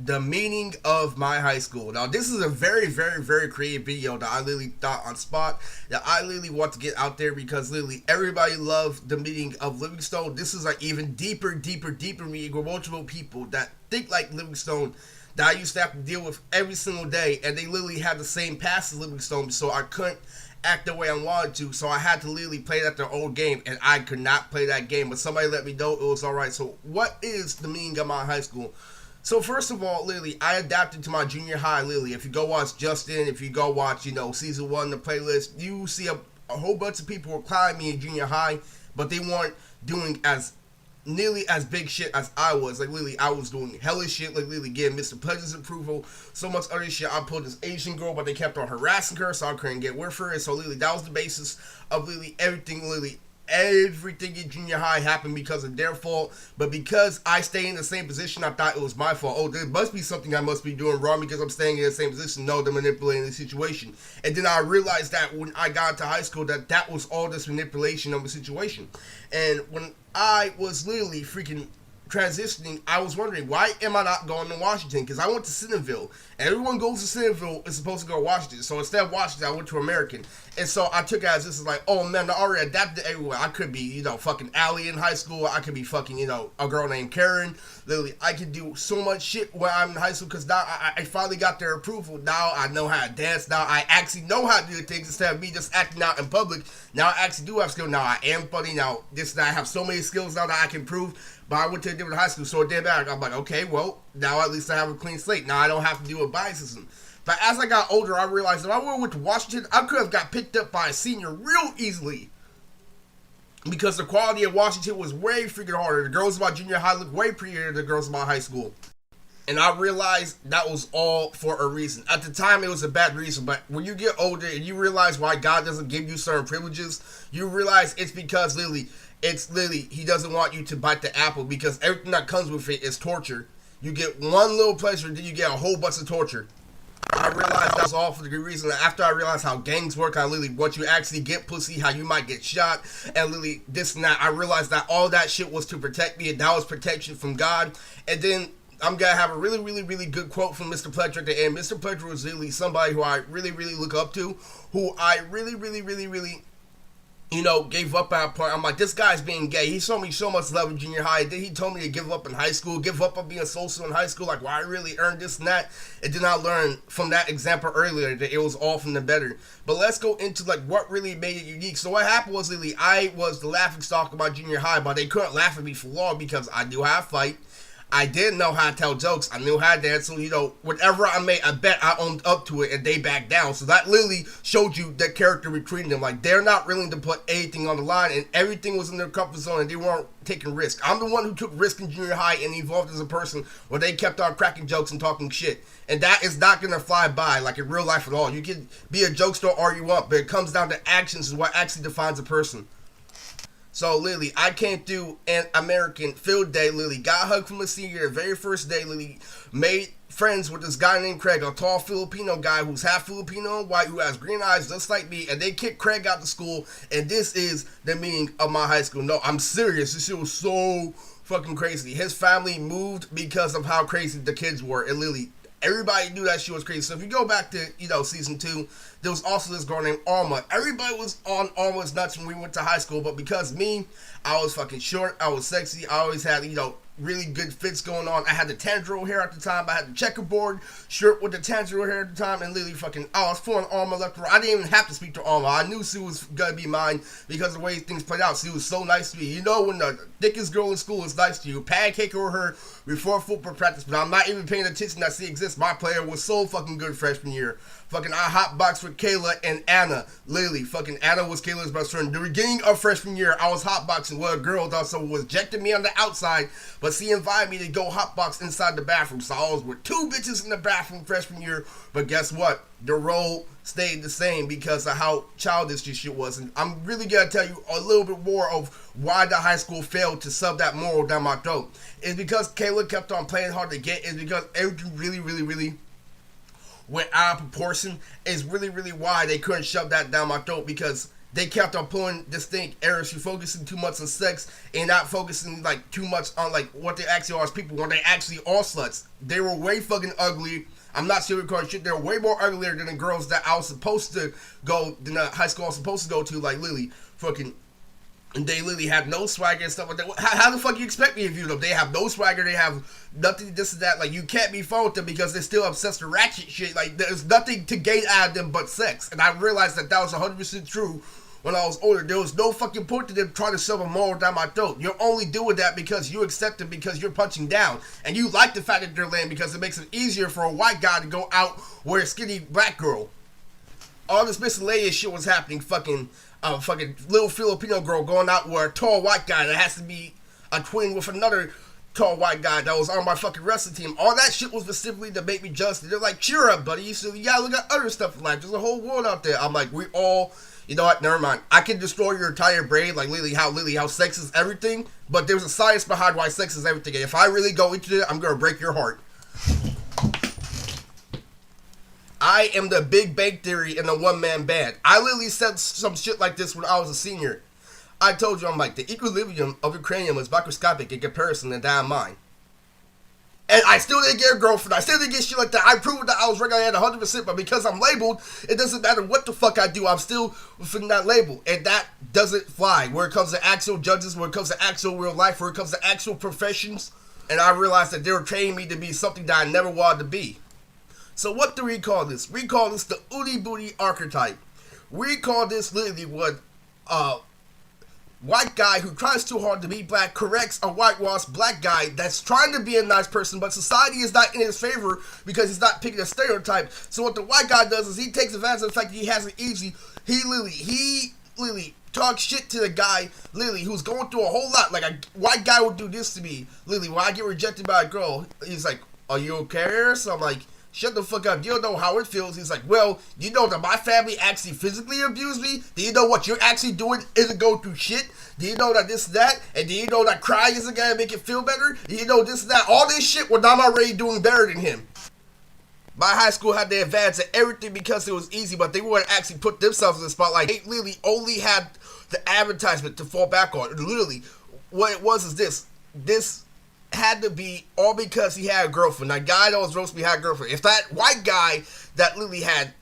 the meaning of my high school. Now, this is a very, very, very creative video that I literally thought on spot that I literally want to get out there because literally everybody loved the meaning of Livingstone. This is like even deeper, deeper, deeper meaning with multiple people that think like Livingstone that I used to have to deal with every single day, and they literally had the same past as Livingstone, so I couldn't act the way I wanted to, so I had to literally play that their old game, and I could not play that game, but somebody let me know it was alright. So what is the meaning of my high school? So first of all, literally, I adapted to my junior high, literally. If you go watch Justin, if you go watch, season 1, the playlist, you see a whole bunch of people were climbing me in junior high, but they weren't doing as nearly as big shit as I was. Like, literally, I was doing hellish shit, like, literally getting Mr. Pleasure's approval, so much other shit. I pulled this Asian girl, but they kept on harassing her, so I couldn't get with her. And so, literally, that was the basis of literally everything, literally. Everything in junior high happened because of their fault, but because I stayed in the same position, I thought it was my fault. Oh, there must be something I must be doing wrong because I'm staying in the same position. No, they're manipulating the situation. And then I realized that when I got to high school, that was all this manipulation of the situation. And when I was literally freaking transitioning, I was wondering, why am I not going to Washington? Because I went to Centerville. Everyone goes to Centerville is supposed to go to Washington. So instead of Washington, I went to American. And so I took it as this is like, oh man, I already adapted everywhere. I could be, fucking Allie in high school. I could be fucking, a girl named Karen. Literally, I could do so much shit when I'm in high school because now I finally got their approval. Now I know how to dance. Now I actually know how to do things instead of me just acting out in public. Now I actually do have skill. Now I am funny. Now I have so many skills now that I can prove. But I went to a different high school, so it did matter. I'm like, okay, well, now at least I have a clean slate. Now I don't have to deal with bias system. But as I got older, I realized if I went to Washington, I could have got picked up by a senior real easily. Because the quality of Washington was way freaking harder. The girls in my junior high looked way prettier than the girls in my high school. And I realized that was all for a reason. At the time, it was a bad reason. But when you get older and you realize why God doesn't give you certain privileges, you realize it's because literally, he doesn't want you to bite the apple because everything that comes with it is torture. You get one little pleasure, then you get a whole bunch of torture. I realized that was all for the good reason. After I realized how gangs work, how literally what you actually get pussy, how you might get shot, and literally this and that, I realized that all that shit was to protect me, and that was protection from God. And then I'm gonna have a really, really, really good quote from Mr. Pledger at the end. Mr. Pledger was really somebody who I really, really look up to, who I really, really, really, really gave up at a point. I'm like, this guy's being gay. He showed me so much love in junior high. Then he told me to give up in high school, give up on being social in high school, like, well, I really earned this and that. And then I learned from that example earlier that it was all from the better. But let's go into, like, what really made it unique. So what happened was, literally, I was the laughing stock of my junior high, but they couldn't laugh at me for long because I knew how to fight. I didn't know how to tell jokes. I knew how to dance. So, whenever I made a bet, I owned up to it and they backed down. So that literally showed you the character we treated them. Like, they're not willing to put anything on the line and everything was in their comfort zone and they weren't taking risks. I'm the one who took risk in junior high and evolved as a person where they kept on cracking jokes and talking shit. And that is not going to fly by like in real life at all. You can be a jokester all you want, but it comes down to actions is what actually defines a person. So, literally, I came through an American field day, literally, got hugged from a senior the very first day, literally, made friends with this guy named Craig, a tall Filipino guy who's half Filipino and white, who has green eyes just like me, and they kicked Craig out of school, and this is the meaning of my high school. No, I'm serious, this shit was so fucking crazy. His family moved because of how crazy the kids were, and literally, everybody knew that shit was crazy. So if you go back to, season 2, there was also this girl named Alma. Everybody was on Alma's nuts when we went to high school, but because me, I was fucking short, I was sexy, I always had, really good fits going on. I had the Tanjiro hair at the time, I had the checkerboard shirt with the Tanjiro hair at the time, and literally fucking, I was pulling Alma left and right. I didn't even have to speak to Alma. I knew Sue was gonna be mine because of the way things played out. She was so nice to me. When the thickest girl in school is nice to you, pancake over her before football practice, but I'm not even paying attention that she exists. My player was so fucking good freshman year. Fucking, I hotboxed with Kayla and Anna. Literally, fucking Anna was Kayla's best friend. The beginning of freshman year, I was hotboxing with a girl that also was ejecting me on the outside, but she invited me to go hotbox inside the bathroom. So I was with 2 bitches in the bathroom freshman year, but guess what? The role stayed the same because of how childish this shit was. And I'm really gonna tell you a little bit more of why the high school failed to sub that moral down my throat. It's because Kayla kept on playing hard to get. It's because everything really, really, really went out of proportion. Is really, really why they couldn't shove that down my throat, because they kept on pulling this thing, Eris, you're focusing too much on sex and not focusing like too much on like what they actually are as people, when they actually are sluts. They were way fucking ugly. I'm not sugarcoating shit. They're way more uglier than the girls that I was supposed to go, than the high school I was supposed to go to, like Lily. Fucking, and they literally have no swagger and stuff like that. How the fuck you expect me to view them? They have no swagger. They have nothing, this and that. Like, you can't be fun with them because they're still obsessed with ratchet shit. Like, there's nothing to gain out of them but sex. And I realized that that was 100% true when I was older. There was no fucking point to them trying to shove a moral down my throat. You're only doing that because you accept them because you're punching down. And you like the fact that they're lame because it makes it easier for a white guy to go out with a skinny black girl. All this miscellaneous shit was happening. Fucking little Filipino girl going out with a tall white guy that has to be a twin with another tall white guy that was on my fucking wrestling team. All that shit was specifically to make me jealous. They're like, cheer up, buddy. So you gotta look at other stuff in life. There's a whole world out there. I'm like, we all, you know what, never mind. I can destroy your entire brain, like Lily, how sex is everything, but there's a science behind why sex is everything. And if I really go into it, I'm gonna break your heart. I am the Big Bang Theory in a one-man band. I literally said some shit like this when I was a senior. I told you, I'm like, the equilibrium of your cranium is microscopic in comparison to that of mine. And I still didn't get a girlfriend. I still didn't get shit like that. I proved that I was regular at 100%, but because I'm labeled, it doesn't matter what the fuck I do. I'm still within that label. And that doesn't fly. Where it comes to actual judges, where it comes to actual real life, where it comes to actual professions. And I realized that they were training me to be something that I never wanted to be. So what do we call this? We call this the Udi Booty archetype. We call this literally what white guy who tries too hard to be black corrects a whitewashed black guy that's trying to be a nice person, but society is not in his favor because he's not picking a stereotype. So what the white guy does is he takes advantage of the fact that he has it easy. He literally talks shit to the guy, literally, who's going through a whole lot. Like, a white guy would do this to me. Literally, when I get rejected by a girl, he's like, are you okay? So I'm like, shut the fuck up. You don't know how it feels. He's like, well, you know that my family actually physically abused me? Do you know what you're actually doing isn't going through shit? Do you know that this and that? And do you know that crying isn't going to make it feel better? Do you know this and that? All this shit when I'm already doing better than him. My high school had the advantage of everything because it was easy, but they wouldn't actually put themselves in the spotlight. They literally only had the advertisement to fall back on. Literally, what it was is this had to be all because he had a girlfriend. That guy that was roasting me had a girlfriend. If that white guy that literally had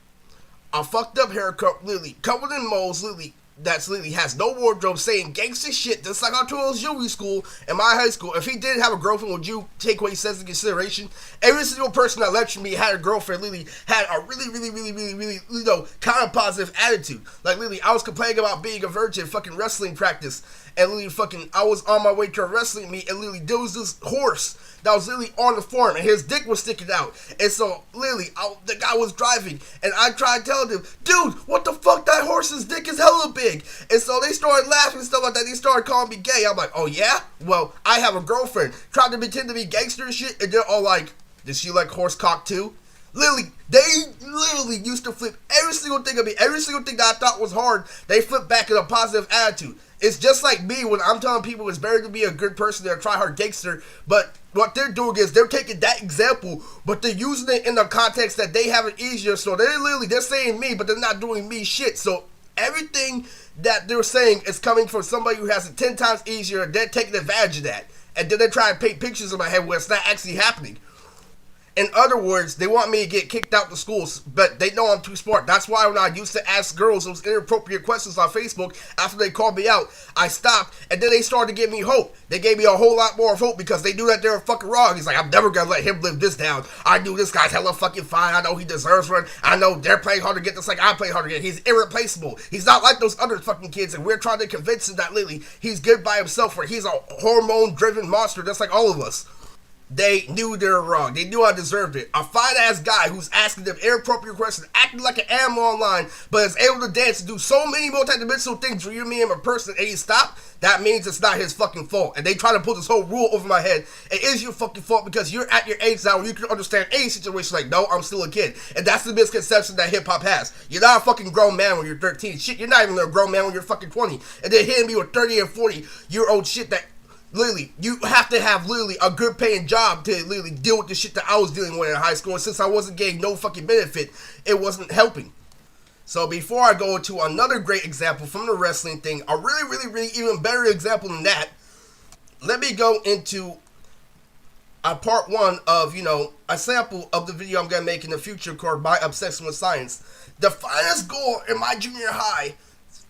a fucked up haircut, literally covered in moles, literally that's literally has no wardrobe, saying gangster shit, just like I told jewelry school in my high school. If he didn't have a girlfriend, would you take what he says into consideration? Every single person that lectured me had a girlfriend, literally had a really, you know, kind of positive attitude. Like, literally, I was complaining about being a virgin in fucking wrestling practice, and literally fucking, I was on my way to a wrestling meet, and literally there was this horse that was literally on the farm, and his dick was sticking out. And so, literally, the guy was driving, and I tried telling him, dude, what the fuck, that horse's dick is hella big. And so they started laughing and stuff like that. They started calling me gay. I'm like, oh yeah? Well, I have a girlfriend. Tried to pretend to be gangster and shit, and they're all like, does she like horse cock too? Literally, they literally used to flip every single thing of me. Every single thing that I thought was hard, they flipped back in a positive attitude. It's just like me when I'm telling people it's better to be a good person than a try-hard gangster, but what they're doing is they're taking that example, but they're using it in the context that they have it easier, so they're saying me, but they're not doing me shit. So everything that they're saying is coming from somebody who has it 10 times easier, and they're taking advantage of that. And then they try to paint pictures in my head where it's not actually happening. In other words, they want me to get kicked out the schools, but they know I'm too smart. That's why when I used to ask girls those inappropriate questions on Facebook, after they called me out, I stopped, and then they started to give me hope. They gave me a whole lot more of hope because they knew that they were fucking wrong. He's like, I'm never gonna let him live this down. I knew this guy's hella fucking fine. I know he deserves one. I know they're playing hard to get this like I play hard to get. He's irreplaceable. He's not like those other fucking kids, and we're trying to convince him that literally he's good by himself, where he's a hormone-driven monster just like all of us. They knew they were wrong. They knew I deserved it. A fine-ass guy who's asking them inappropriate questions, acting like an animal online, but is able to dance and do so many multidimensional things where you meet him in person and he stopped, that means it's not his fucking fault. And they try to put this whole rule over my head. It is your fucking fault because you're at your age now where you can understand any situation. Like, no, I'm still a kid. And that's the misconception that hip-hop has. You're not a fucking grown man when you're 13. Shit, you're not even a grown man when you're fucking 20. And then hitting me with 30 and 40-year-old shit that literally, you have to have literally a good paying job to literally deal with the shit that I was dealing with in high school. And since I wasn't getting no fucking benefit, it wasn't helping. So before I go into another great example from the wrestling thing, a really, really, really even better example than that, let me go into part one of, a sample of the video I'm going to make in the future called My Obsession with Science. The finest girl in my junior high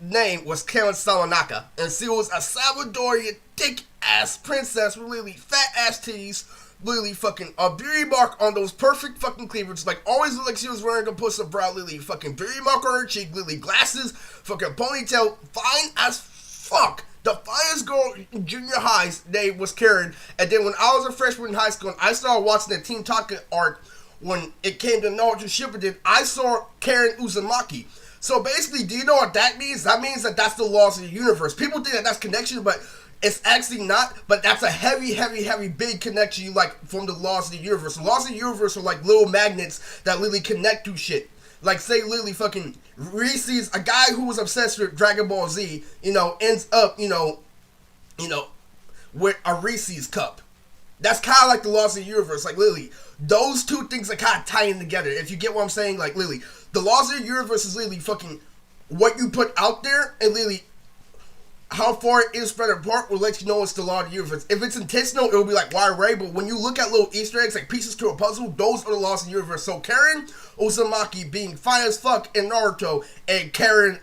name was Karen Sawanaka, and she was a Salvadorian thick-ass princess with really fat-ass titties, Lily fucking a beauty mark on those perfect fucking cleavage, like always looked like she was wearing a puss up brow, Lily fucking beauty mark on her cheek, Lily glasses, fucking ponytail, fine as fuck. The finest girl in junior high's name was Karen, and then when I was a freshman in high school and I started watching the Team Taka arc when it came to Naruto Shippuden, I saw Karen Uzumaki. So basically, do you know what that means? That means that that's the laws of the universe. People think that that's connection, but it's actually not, but that's a heavy, heavy, heavy, big connection, like, from the laws of the universe. The laws of the universe are like little magnets that literally connect to shit. Like, say, literally, fucking Reese's, a guy who was obsessed with Dragon Ball Z, ends up, with a Reese's cup. That's kind of like the laws of the universe. Like, literally, those two things are kind of tying together. If you get what I'm saying, like, literally, the laws of the universe is literally fucking what you put out there, and literally how far it is spread apart will let you know it's the law of the universe. If it's intentional, it'll be like wide array, but when you look at little Easter eggs, like pieces to a puzzle, those are the laws of the universe. So Karen Uzumaki being fine as fuck in Naruto, and Karen,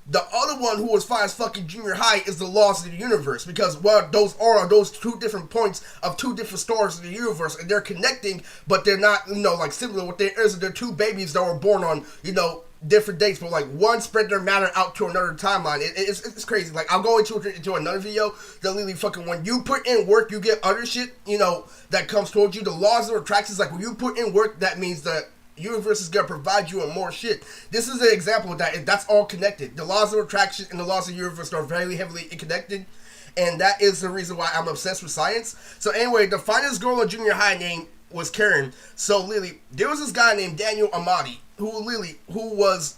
the other one who was fine as fuck in junior high, is the laws of the universe, because those are those two different points of two different stars in the universe, and they're connecting, but they're not, like, similar. What there is, they're two babies that were born on, different dates, but like one spread their matter out to another timeline. It's crazy. Like, I'll go into another video that literally fucking, when you put in work, you get other shit, that comes towards you. The laws of attraction is like, when you put in work, that means the universe is gonna provide you with more shit. This is an example of that. That's all connected. The laws of attraction and the laws of the universe are very heavily connected, and that is the reason why I'm obsessed with science. So anyway, the finest girl in junior high name was Karen. So literally, there was this guy named Daniel Amati, who was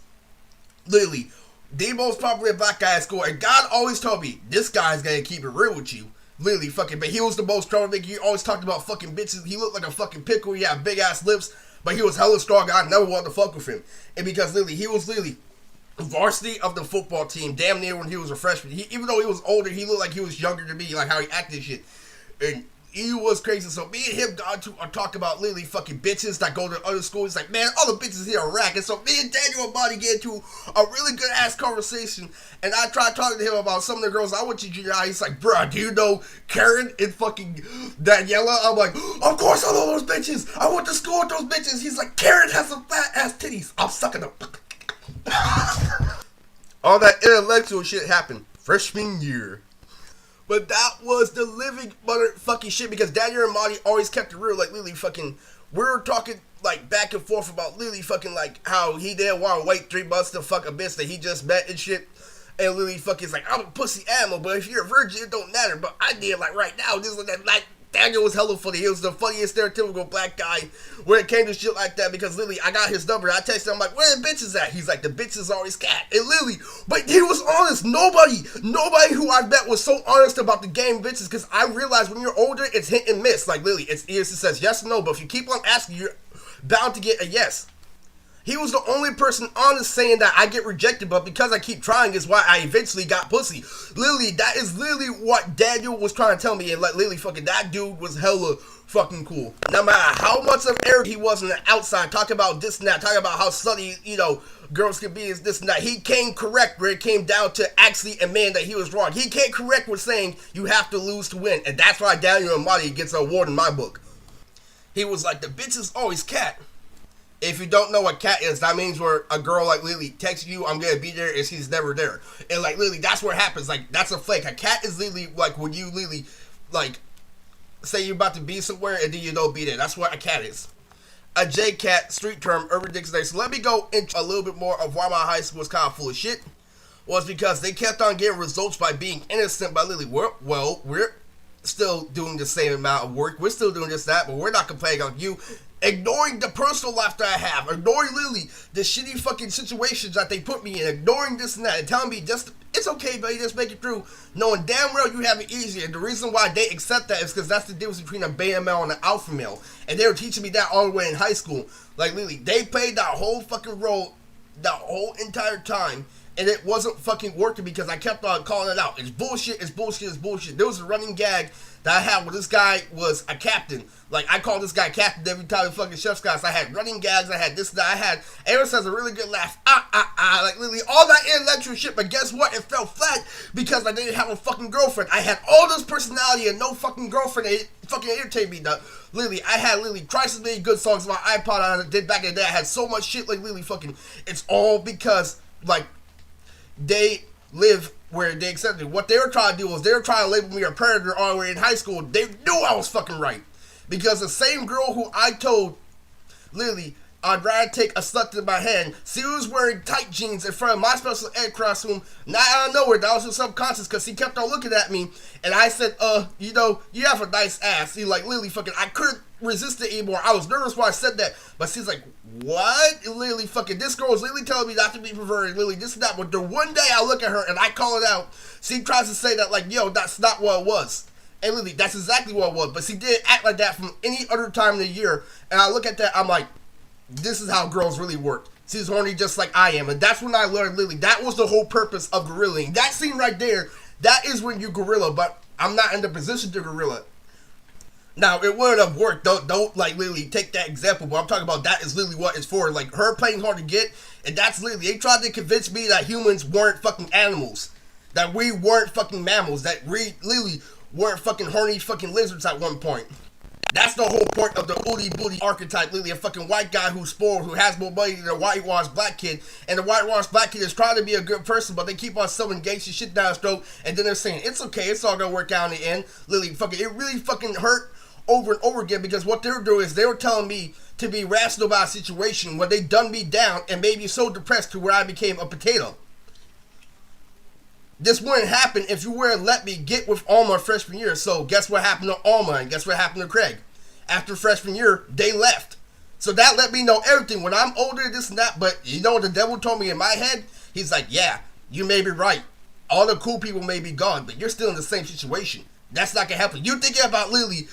literally the most popular black guy at school, and God always told me, this guy's gonna keep it real with you. Literally fucking, but he was the most troublemaker. He always talked about fucking bitches. He looked like a fucking pickle. He had big ass lips, but he was hella strong. I never wanted to fuck with him. And because literally, he was literally varsity of the football team, damn near when he was a freshman. Even though he was older, he looked like he was younger than me, like how he acted and shit. And he was crazy. So me and him got to talk about literally fucking bitches that go to other schools. He's like, man, all the bitches here are rack. And so me and Daniel Amati get into a really good ass conversation. And I tried talking to him about some of the girls I went to junior high. He's like, bruh, do you know Karen and fucking Daniela? I'm like, of course I know those bitches. I went to school with those bitches. He's like, Karen has some fat ass titties. I'm sucking them. All that intellectual shit happened freshman year. But that was the living motherfucking shit, because Daniel and Marty always kept it real. Like, literally fucking, we were talking, like, back and forth about literally fucking, like, how he didn't want to wait 3 months to fuck a bitch that he just met and shit. And literally fucking, it's like, I'm a pussy animal, but if you're a virgin, it don't matter. But I did, like, right now, this is that, like, Daniel was hella funny. He was the funniest stereotypical black guy when it came to shit like that, because literally, I got his number. I texted him, I'm like, where the bitches at? He's like, the bitches always cat. And literally, but he was honest. Nobody who I met was so honest about the game bitches, because I realized when you're older, it's hit and miss. Like, literally, it says yes or no, but if you keep on asking, you're bound to get a yes. He was the only person honest saying that I get rejected, but because I keep trying is why I eventually got pussy. Literally, that is literally what Daniel was trying to tell me, and like, literally fucking, that dude was hella fucking cool. No matter how much of Eric he was on the outside, talking about this and that, talking about how slutty, girls can be, is this and that, he came correct where it came down to actually admitting that he was wrong. He came correct with saying you have to lose to win, and that's why Daniel Amati gets an award in my book. He was like, the bitch is always cat. If you don't know what cat is, that means where a girl like Lily texts you, I'm gonna be there, and she's never there. And like Lily, that's what happens. Like, that's a flake. A cat is literally like when you literally like say you're about to be somewhere and then you don't be there. That's what a cat is. A J-cat, street term, Urban Dictionary. So let me go into a little bit more of why my high school was kind of full of shit. Was because they kept on getting results by being innocent by Lily. Well, we're still doing the same amount of work. We're still doing this, that, but we're not complaining on you. Ignoring the personal life that I have, ignoring literally the shitty fucking situations that they put me in, ignoring this and that, and telling me just, it's okay, buddy, just make it through, knowing damn well you have it easier. And the reason why they accept that is because that's the difference between a beta male and an alpha male. And they were teaching me that all the way in high school. Like, literally, they played that whole fucking role the whole entire time, and it wasn't fucking working because I kept on calling it out. It's bullshit, it's bullshit, it's bullshit. There was a running gag that I had where this guy was a captain. Like, I called this guy captain every time in fucking Chef's Class. I had running gags, I had this, that, I had, Aaron says a really good laugh, like literally all that intellectual shit, but guess what? It fell flat because I didn't have a fucking girlfriend. I had all this personality and no fucking girlfriend. It fucking irritated me, though. Literally, I had literally twice as many good songs on my iPod as I did back in the day. I had so much shit, like literally fucking, it's all because, like, they live where they accepted. What they were trying to do was they were trying to label me a predator all the way in high school. They knew I was fucking right. Because the same girl who I told, literally, I'd rather take a slut to my hand, she was wearing tight jeans in front of my special ed classroom, not out of nowhere, that was just subconscious, because she kept on looking at me, and I said, you know, you have a nice ass. He like, literally fucking, I couldn't resist it anymore. I was nervous when I said that, but she's like, what? Literally fucking, this girl was literally telling me not to be perverted, literally this and that, but the one day I look at her and I call it out, she tries to say that like, yo, that's not what it was. And literally, that's exactly what it was, but she didn't act like that from any other time in the year, and I look at that, I'm like, this is how girls really work. She's horny just like I am, and that's when I learned literally, that was the whole purpose of gorillaing. That scene right there, that is when you gorilla, but I'm not in the position to gorilla. Now, it wouldn't have worked. Don't like literally take that example, but I'm talking about that is literally what it's for. Like, her playing hard to get, and that's literally, they tried to convince me that humans weren't fucking animals. That we weren't fucking mammals. That we literally weren't fucking horny fucking lizards at one point. That's the whole point of the ooty booty archetype. Literally a fucking white guy who's spoiled, who has more money than a whitewashed black kid, and the whitewashed black kid is trying to be a good person, but they keep on selling gangster shit down his throat, and then they're saying, it's okay, it's all gonna work out in the end. Literally fucking, it really fucking hurt over and over again, because what they were doing is they were telling me to be rational about a situation when they done me down and made me so depressed to where I became a potato. This wouldn't happen if you wouldn't let me get with Alma freshman year. So guess what happened to Alma and guess what happened to Craig? After freshman year, they left. So that let me know everything. When I'm older, this and that, but you know what the devil told me in my head? He's like, yeah, you may be right. All the cool people may be gone, but you're still in the same situation. That's not going to help you. You thinking about literally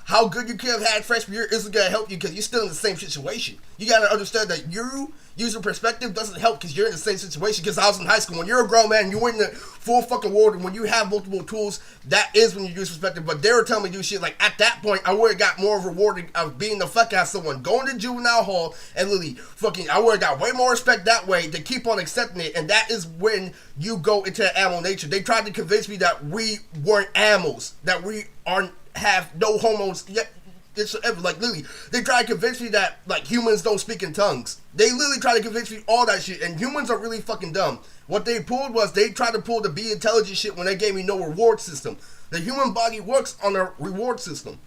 how good you could have had freshman year isn't going to help you because you're still in the same situation. You got to understand that you using perspective doesn't help because you're in the same situation. Because I was in high school. When you're a grown man, you're in the full fucking world, and when you have multiple tools, that is when you use perspective. But they were telling me to do shit like, at that point, I would have got more rewarding of being the fuck out of someone, going to juvenile hall, and literally fucking, I would have got way more respect that way to keep on accepting it. And that is when you go into animal nature. They tried to convince me that we weren't animals, that we aren't have no hormones yet. It's like literally, they try to convince me that like humans don't speak in tongues. They literally try to convince me all that shit, and humans are really fucking dumb. What they pulled was they tried to pull the be intelligent shit when they gave me no reward system. The human body works on a reward system.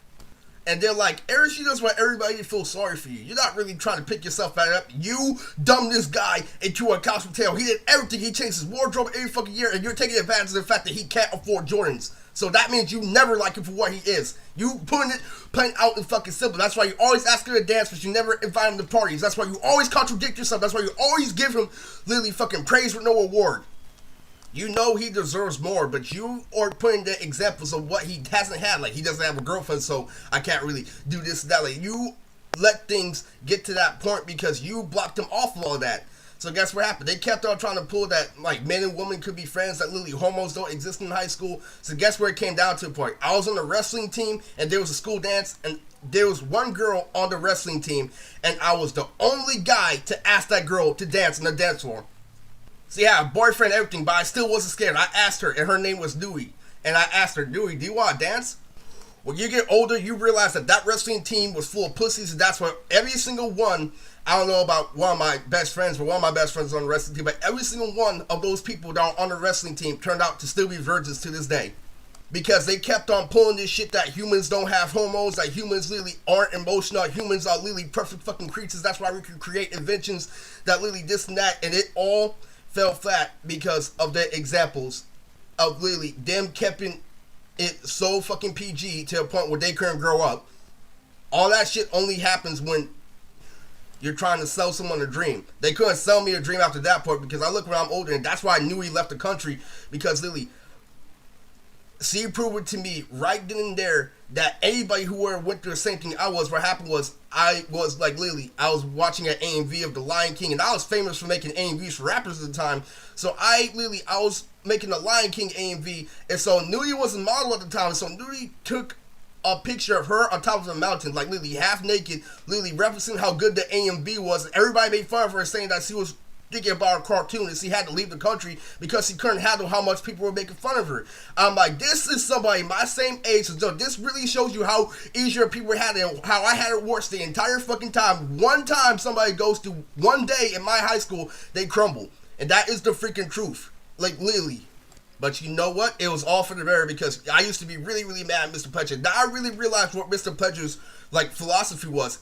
And they're like, Aaron, she does want everybody to feel sorry for you. You're not really trying to pick yourself back up. You dumbed this guy into a couch potato. He did everything. He changed his wardrobe every fucking year, and you're taking advantage of the fact that he can't afford Jordans. So that means you never like him for what he is. You playing out in fucking simple. That's why you always ask him to dance, but you never invite him to parties. That's why you always contradict yourself. That's why you always give him literally fucking praise with no award. You know he deserves more, but you are putting the examples of what he hasn't had. Like, he doesn't have a girlfriend, so I can't really do this and that. Like, you let things get to that point because you blocked him off of all that. So guess what happened? They kept on trying to pull that, like, men and women could be friends, that literally homos don't exist in high school. So guess where it came down to a point? I was on the wrestling team, and there was a school dance, and there was one girl on the wrestling team, and I was the only guy to ask that girl to dance on the dance floor. So yeah, boyfriend, everything, but I still wasn't scared. I asked her, and her name was Dewey. And I asked her, Dewey, do you want to dance? When you get older, you realize that that wrestling team was full of pussies, and that's why every single one, I don't know about one of my best friends, but one of my best friends was on the wrestling team, but every single one of those people that are on the wrestling team turned out to still be virgins to this day. Because they kept on pulling this shit that humans don't have hormones, that humans literally aren't emotional, humans are literally perfect fucking creatures. That's why we can create inventions that literally this and that, and it all fell flat because of the examples of literally them keeping it so fucking PG to a point where they couldn't grow up. All that shit only happens when you're trying to sell someone a dream. They couldn't sell me a dream after that point because I look when I'm older, and that's why I knew he left the country, because literally she proved it to me right then and there that anybody who went through the same thing I was, what happened was I was like literally, I was watching an AMV of The Lion King, and I was famous for making AMVs for rappers at the time. So I was making the Lion King AMV, and so Nudie was a model at the time. So Nudie took a picture of her on top of a mountain, like literally half naked, literally referencing how good the AMV was. Everybody made fun of her, saying that she was thinking about a cartoon and she had to leave the country because she couldn't handle how much people were making fun of her. I'm like, this is somebody my same age, so this really shows you how easier people had it and how I had it worse the entire fucking time. One time somebody goes to one day in my high school, they crumble. And that is the freaking truth. Like, literally. But you know what? It was all for the better because I used to be really, really mad at Mr. Pledger. Now I really realized what Mr. Pledger's, like, philosophy was.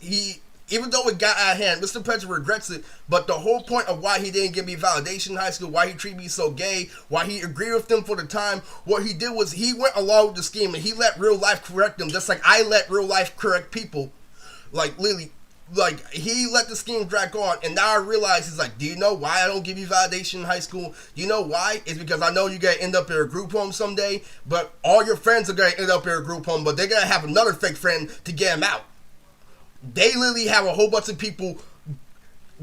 Even though it got out of hand, Mr. Pledger regrets it, but the whole point of why he didn't give me validation in high school, why he treated me so gay, why he agreed with them for the time, what he did was he went along with the scheme and he let real life correct them, just like I let real life correct people. Like, literally, like, he let the scheme drag on, and now I realize he's like, do you know why I don't give you validation in high school? Do you know why? It's because I know you're going to end up in a group home someday, but all your friends are going to end up in a group home, but they're going to have another fake friend to get them out. They literally have a whole bunch of people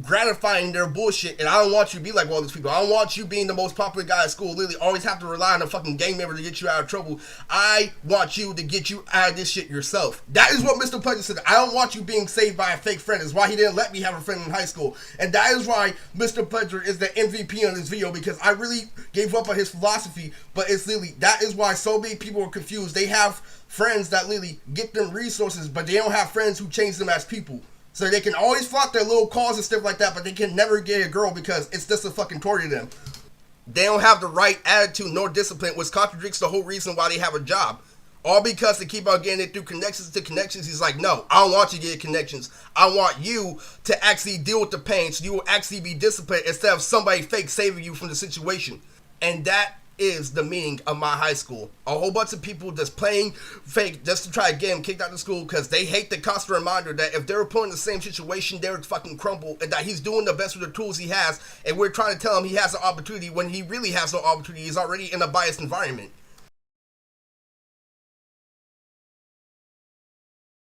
gratifying their bullshit, and I don't want you to be like all these people. I don't want you being the most popular guy at school, literally always have to rely on a fucking gang member to get you out of trouble. I want you to get you out of this shit yourself. That is what Mr. Pledger said. I don't want you being saved by a fake friend. Is why he didn't let me have a friend in high school, and that is why Mr. Pledger is the MVP on this video, because I really gave up on his philosophy. But it's literally, that is why so many people are confused. They have friends that literally get them resources, but they don't have friends who change them as people. So they can always flaunt their little calls and stuff like that, but they can never get a girl because it's just a fucking toy to them. They don't have the right attitude nor discipline, which contradicts the whole reason why they have a job. All because they keep on getting it through connections to connections. He's like, no, I don't want you to get connections. I want you to actually deal with the pain so you will actually be disciplined instead of somebody fake saving you from the situation. And that is the meaning of my high school. A whole bunch of people just playing fake just to try to get him kicked out of school because they hate the constant reminder that if they were put in the same situation, they would fucking crumble, and that he's doing the best with the tools he has, and we're trying to tell him he has an opportunity when he really has no opportunity. He's already in a biased environment.